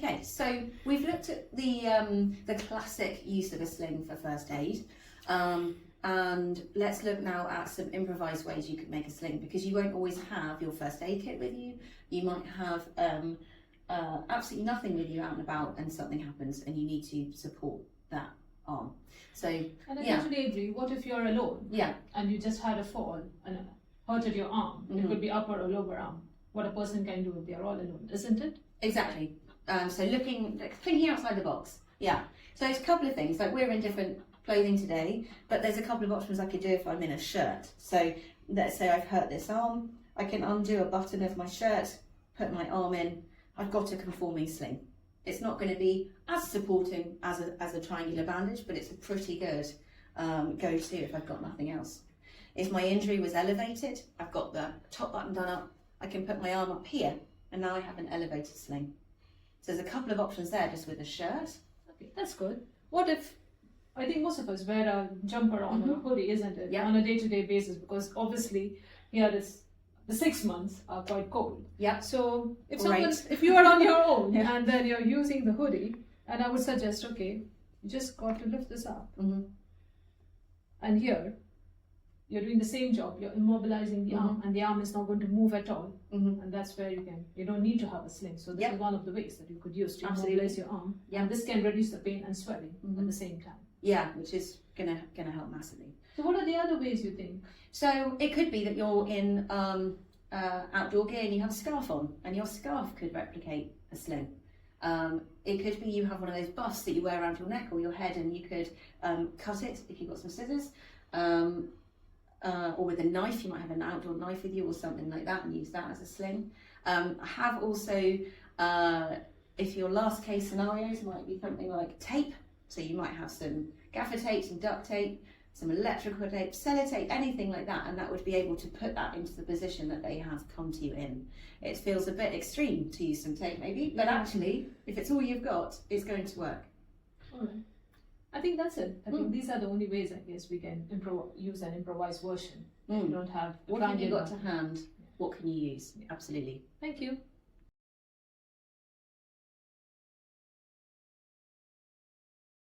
Okay, so we've looked at the classic use of a sling for first aid, and let's look now at some improvised ways you could make a sling, because you won't always have your first aid kit with you. You might have absolutely nothing with you out and about, and something happens and you need to support that arm. So, and I totally agree. What if you're alone? Yeah. And you just had a fall and hurted your arm? It could be upper or lower arm. What a person can do if they are all alone, isn't it? Exactly. So thinking outside the box. Yeah. So there's a couple of things. Like, we're in different clothing today, but there's a couple of options I could do if I'm in a shirt. So let's say I've hurt this arm. I can undo a button of my shirt, put my arm in. I've got a conforming sling. It's not going to be as supporting as a triangular bandage, but it's a pretty good go-to if I've got nothing else. If my injury was elevated, I've got the top button done up. I can put my arm up here, and now I have an elevated sling. So there's a couple of options there just with a shirt. Okay, that's good. What if, I think most of us wear a jumper on or a hoodie, isn't it? Yeah. On a day-to-day basis, because obviously here the 6 months are quite cold. Yeah. So Great. if you are on your own Yeah. and then you're using the hoodie, and I would suggest, okay, you just got to lift this up. And here, you're doing the same job. You're immobilizing the arm, and the arm is not going to move at all. And that's where you don't need to have a sling. So this is one of the ways that you could use to immobilize your arm. Yeah. And this can reduce the pain and swelling at the same time. Yeah, which is gonna help massively. So what are the other ways you think? So it could be that you're in outdoor gear and you have a scarf on, and your scarf could replicate a sling. It could be you have one of those buffs that you wear around your neck or your head, and you could cut it if you've got some scissors. Or with a knife, you might have an outdoor knife with you or something like that, and use that as a sling. I have also, if your last case scenarios might be something like tape, so you might have some gaffer tape, some duct tape, some electrical tape, sellotape, anything like that, and that would be able to put that into the position that they have come to you in. It feels a bit extreme to use some tape maybe, but actually, if it's all you've got, it's going to work. All right. I think that's it. I think these are the only ways, I guess, we can use an improvised version. You don't have. What have you got to hand? What can you use? Absolutely. Thank you.